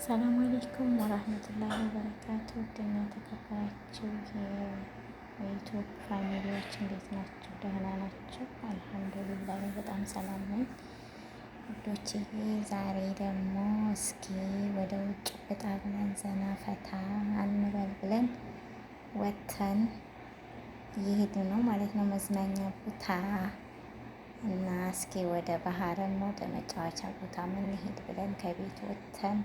ሰላም አለይኩም ወራህመቱላሂ ወበረካቱ። ውድና የተከበራችሁ የዩቲዩብ ፋሚሊዎች እንዴት ናችሁ? ደህና ናችሁ? አልሐምዱሊላህ በጣም ሰላም ነኝ ውዶችዬ። ዛሬ ደግሞ እስኪ ወደ ውጭ ወጣ ብለን ዘና ፈታ አንበል ብለን ወተን እየሄድን ነው ማለት ነው፣ መዝናኛ ቦታ እና እስኪ ወደ ባህርም ወደ መጫወቻ ቦታ ምንሄድ ብለን ከቤት ወተን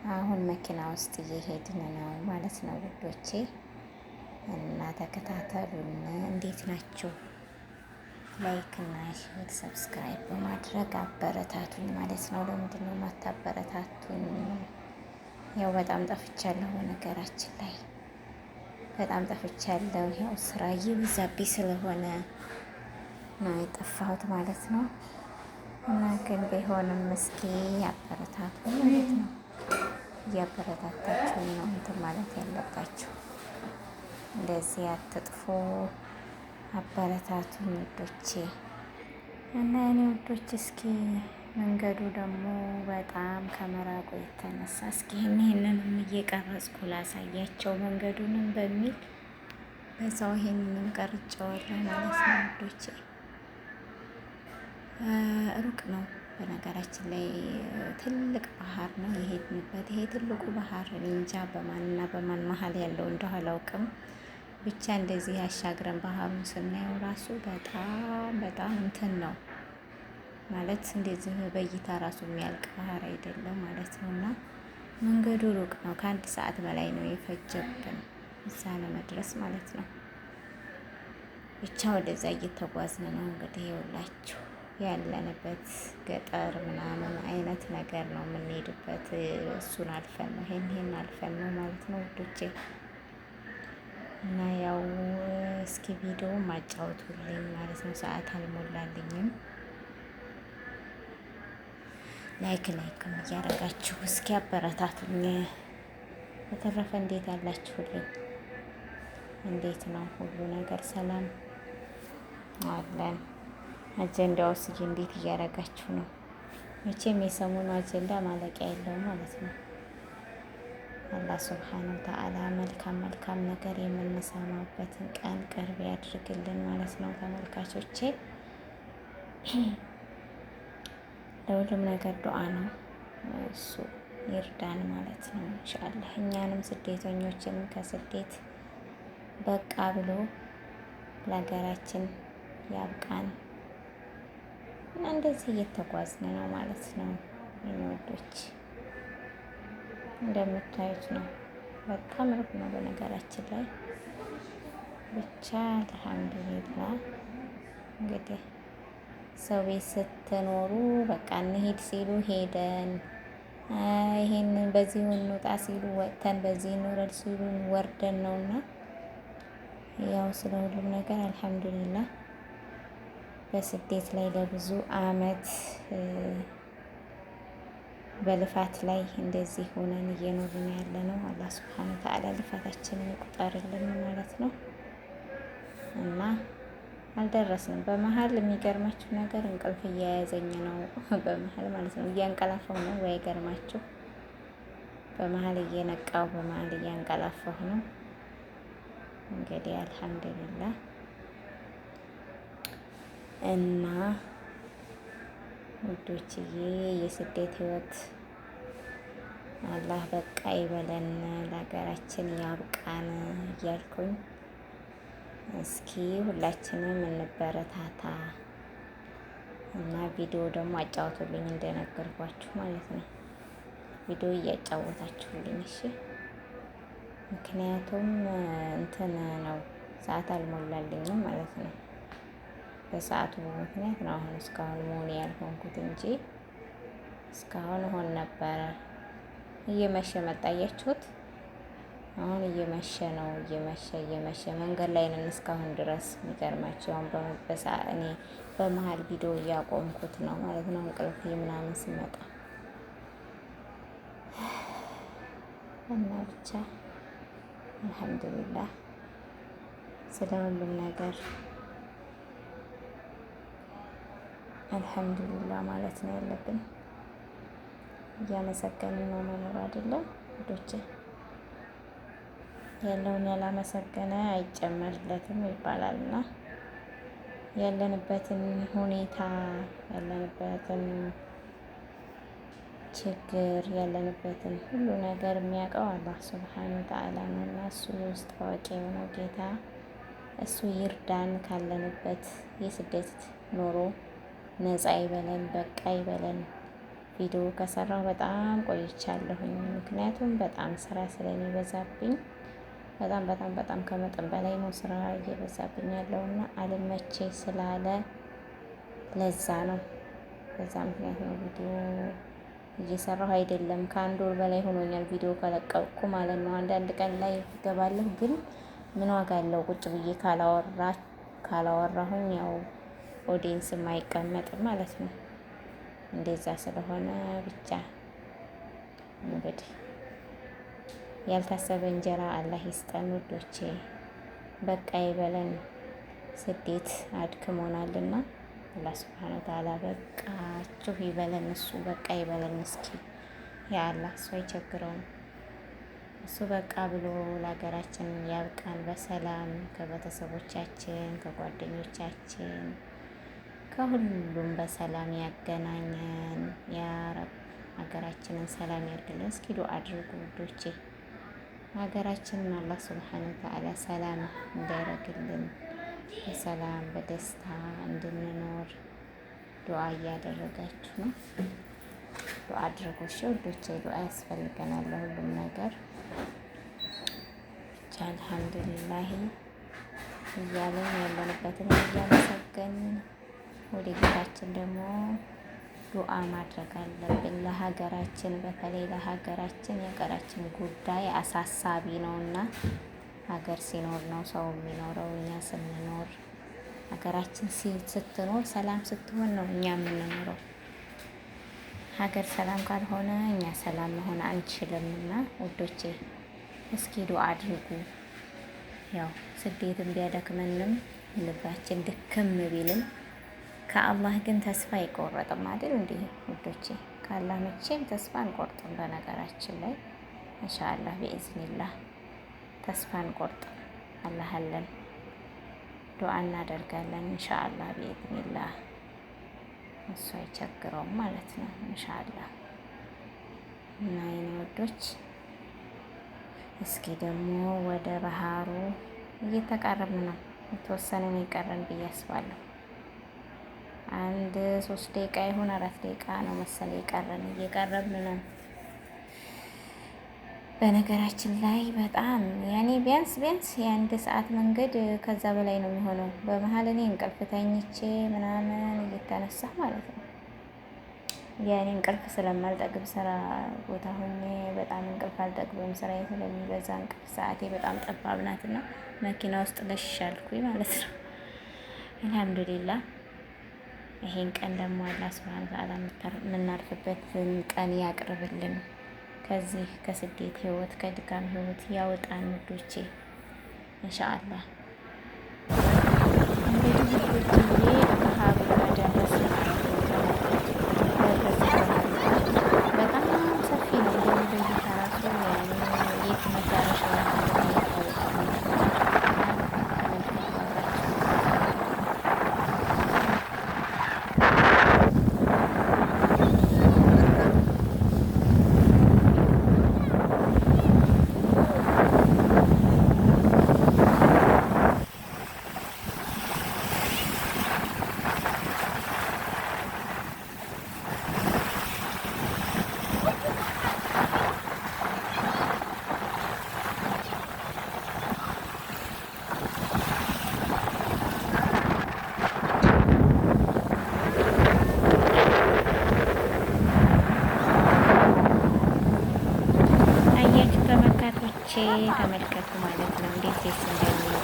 አሁን መኪና ውስጥ እየሄድን ነው ማለት ነው ውዶቼ። እና ተከታተሉን። እንዴት ናችሁ? ላይክ እና ሼር ሰብስክራይብ በማድረግ አበረታቱኝ ማለት ነው። ለምንድን ነው የማታበረታቱኝ? ያው በጣም ጠፍቻለሁ፣ በነገራችን ላይ በጣም ጠፍቻለሁ። ያው ስራ እየበዛብኝ ስለሆነ ነው የጠፋሁት ማለት ነው። እና ግን ቢሆንም እስኪ አበረታቱኝ ማለት ነው። እያበረታታችሁ ነው እንትን ማለት ያለባችሁ። እንደዚህ አትጥፎ አበረታቱኝ ውዶቼ። እና እኔ ውዶች እስኪ መንገዱ ደግሞ በጣም ከመራቁ የተነሳ እስኪ ይህንንም እየቀረጽኩ ላሳያቸው መንገዱንም በሚል በዛው ይሄንንም ቀርጬዋለሁ ማለት ነው ውዶቼ። ሩቅ ነው በነገራችን ላይ ትልቅ ባህር ነው የሄድንበት። ይሄ ትልቁ ባህር እንጃ በማንና በማን መሀል ያለው እንደው አላውቅም። ብቻ እንደዚህ ያሻግረን ባህሩን ስናየው ራሱ በጣም እንትን ነው ማለት እንደዚህ በእይታ ራሱ የሚያልቅ ባህር አይደለም ማለት ነው። እና መንገዱ ሩቅ ነው፣ ከአንድ ሰዓት በላይ ነው የፈጀብን እዛ ለመድረስ ማለት ነው። ብቻ ወደዛ እየተጓዝን ነው እንግዲህ ይኸውላችሁ ያለንበት ገጠር ምናምን አይነት ነገር ነው የምንሄድበት። እሱን አልፈን ነው ይሄን አልፈን ነው ማለት ነው ውዶቼ። እና ያው እስኪ ቪዲዮ ማጫወቱልኝ ማለት ነው፣ ሰዓት አልሞላልኝም። ላይክም እያደረጋችሁ እስኪ አበረታቱኝ። በተረፈ እንዴት አላችሁልኝ? እንዴት ነው ሁሉ ነገር ሰላም አለን? አጀንዳው እስኪ እንዴት እያደረጋችሁ ነው? መቼም የሰሞኑ አጀንዳ ማለቂያ የለውም ማለት ነው። አላህ ሱብሓነሁ ወተዓላ መልካም ነገር የምንሰማበትን ቀን ቅርብ ያድርግልን ማለት ነው ተመልካቾቼ። ለሁሉም ነገር ዱዓ ነው፣ እሱ ይርዳን ማለት ነው ኢንሻአላህ። እኛንም ስደተኞችን ከስደት በቃ ብሎ ለሀገራችን ያብቃን። እና እንደዚህ እየተጓዝን ነው ማለት ነው ወዶች። እንደምታዩት ነው፣ በጣም ሩቅ ነው በነገራችን ላይ። ብቻ አልሐምዱሊላህ እንግዲህ ሰው ቤት ስትኖሩ በቃ እንሄድ ሲሉ ሄደን፣ ይሄንን በዚህ እንውጣ ሲሉ ወጥተን፣ በዚህ እንውረድ ሲሉ ወርደን ነውና ያው ስለ ሁሉም ነገር አልሐምዱሊላህ። በስደት ላይ ለብዙ አመት በልፋት ላይ እንደዚህ ሆነን እየኖርን ያለ ነው። አላህ ሱብሓነሁ ወተዓላ ልፋታችንን ይቁጠርልን ማለት ነው። እና አልደረስንም። በመሀል የሚገርማችሁ ነገር እንቅልፍ እየያዘኝ ነው በመሀል ማለት ነው። እያንቀላፋሁ ነው ወይ ገርማችሁ። በመሀል እየነቃው በመሀል እያንቀላፋሁ ነው። እንግዲህ አልሐምዱሊላህ። እና ውዶችዬ የስደት ህይወት አላህ በቃ ይበለን፣ ለሀገራችን ያብቃን እያልኩኝ እስኪ ሁላችንም እንበረታታ እና ቪዲዮ ደግሞ አጫውቱልኝ እንደነገርኳችሁ ማለት ነው። ቪዲዮ እያጫወታችሁልኝ እሺ። ምክንያቱም እንትን ነው ሰዓት አልሞላልኝም ማለት ነው። በሰዓቱ ምክንያት ነው አሁን እስካሁን መሆን ያልሆንኩት እንጂ እስካሁን ሆን ነበረ። እየመሸ መጣ፣ አያችሁት? አሁን እየመሸ ነው። እየመሸ መንገድ ላይ ነን እስካሁን ድረስ። የሚገርማቸው አሁን እኔ በመሀል ቪዲዮ እያቆምኩት ነው ማለት ነው፣ እንቅልፍ ምናምን ሲመጣ እና ብቻ አልሐምዱሊላህ ስለ ሁሉም ነገር አልሐምዱሊላህ ማለት ነው ያለብን። እያመሰገንን ነው መኖር አይደለም ውዶቼ። ያለውን ያላመሰገነ አይጨመርለትም ይባላልና ያለንበትን ሁኔታ ያለንበትን ችግር ያለንበትን ሁሉ ነገር የሚያውቀው አላህ ሱብሓነሁ ወተዓላ ነው እና እሱ የውስጥ አዋቂ የሆነው ጌታ እሱ ይርዳን፣ ካለንበት የስደት ኑሮ ነፃ ይበለን፣ በቃ ይበለን። ቪዲዮ ከሰራሁ በጣም ቆይቻለሁኝ። ምክንያቱም በጣም ስራ ስለሚበዛብኝ በጣም ከመጠን በላይ ነው ስራ እየበዛብኝ ያለውና አልመቼ ስላለ ለዛ ነው። በዛ ምክንያት ነው ቪዲዮ እየሰራሁ አይደለም። ከአንድ ወር በላይ ሆኖኛል ቪዲዮ ከለቀቅኩ ማለት ነው። አንዳንድ ቀን ላይ እገባለሁ፣ ግን ምን ዋጋ አለው ቁጭ ብዬ ካላወራሁኝ ያው ኦዲየንስም አይቀመጥም ማለት ነው። እንደዛ ስለሆነ ብቻ እንግዲህ ያልታሰበ እንጀራ አላህ ይስጠን ውዶቼ። በቃ ይበለን። ስደት አድክሞናልና አላህ ሱብሓነሁ ወተዓላ በቃችሁ ይበለን። እሱ በቃ ይበለን። እስኪ ያ አላህ እሱ አይቸግረውም። እሱ በቃ ብሎ ለሀገራችን ያብቃን በሰላም ከቤተሰቦቻችን ከጓደኞቻችን ከሁሉም በሰላም ያገናኘን። ያ ረብ ሀገራችንን ሰላም ያድርግልን። እስኪ ዱአ አድርጉ ውዶቼ። ሀገራችንን አላህ ሱብሓነሁ ወተዓላ ሰላም እንዳያደርግልን በሰላም በደስታ እንድንኖር ዱአ እያደረጋችሁ ነው። ዱአ አድርጉ እሺ ውዶቼ። ዱአ ያስፈልገናል ለሁሉም ነገር። ብቻ አልሐምዱሊላህ እያለን ያለንበትን እያመሰገንን ወደ ጌታችን ደግሞ ዱአ ማድረግ አለብን ለሀገራችን። በተለይ ለሀገራችን የሀገራችን ጉዳይ አሳሳቢ ነውና ሀገር ሲኖር ነው ሰው የሚኖረው። እኛ ስንኖር ሀገራችን ስትኖር ሰላም ስትሆን ነው እኛ የምንኖረው። ሀገር ሰላም ካልሆነ እኛ ሰላም መሆን አንችልምና ውዶቼ እስኪ ዱአ አድርጉ። ያው ስደትም ቢያደክመንም ልባችን ድክም ቢልም ከአላህ ግን ተስፋ አይቆረጥም አይደል እንዴ ውዶቼ? ከአላህ መቼም ተስፋ አንቆርጥም። በነገራችን ላይ ኢንሻአላህ ቢኢዝኒላህ ተስፋ አንቆርጥም። አላህ አለን፣ ዱአ እናደርጋለን ኢንሻአላህ ቢኢዝኒላህ። እሱ አይቸግረውም ማለት ነው ኢንሻአላህ። እና የኔ ወዶች እስኪ ደግሞ ወደ ባህሩ እየተቃረብን ነው። የተወሰነ ነው የቀረን ብዬ አስባለሁ። አንድ 3 ደቂቃ ይሁን 4 ደቂቃ ነው መሰለኝ የቀረን። እየቀረብን ነው። በነገራችን ላይ በጣም ያኔ ቢያንስ የአንድ ሰዓት መንገድ ከዛ በላይ ነው የሚሆነው። በመሀል እኔ እንቅልፍ ተኝቼ ምናምን እየተነሳ ማለት ነው። ያኔ እንቅልፍ ስለማልጠግብ ስራ ቦታ ሆኜ በጣም እንቅልፍ አልጠግብም። ስራዬ ስለሚበዛ እንቅልፍ ሰዓቴ በጣም ጠባብ ናትና መኪና ውስጥ ለሻልኩኝ ማለት ነው። አልሐምዱሊላህ ይሄን ቀን ደግሞ አላህ ሱብሓነሁ ወተዓላ የምናርፍበትን ቀን ያቅርብልን። ከዚህ ከስደት ህይወት ከድካም ህይወት ያወጣን ውዶቼ ኢንሻአላህ። እንግዲህ ውዶቼ ባህሩ ደረስ በጣም ሰፊ ነው። እንደዚህ ተራሱ የት መዳረሻ ተመልከቱ ማለት ነው። እንዴት ደስ እንደሚል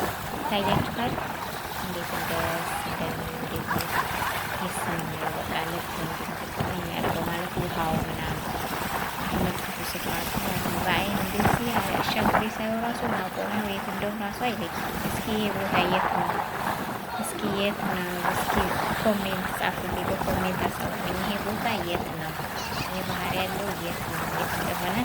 ታያችኋል። እንዴት እንደሚል ደስ የሚለው በቃ ልብ የሚያደርገው ማለት ውሃው ምናምን ተመልከቱ። ስፋቱ በአይን እንደዚህ አሻግሬ ሳይሆን ራሱ ማቆሚያው የት እንደሆነ ራሱ አይለኝም። እስኪ ይሄ ቦታ የት ነው? እስኪ የት ነው? እስኪ ኮሜንት ጻፉልኝ፣ በኮሜንት አሳውቁኝ። ይሄ ቦታ የት ነው? ይህ ባህር ያለው የት እንደሆነ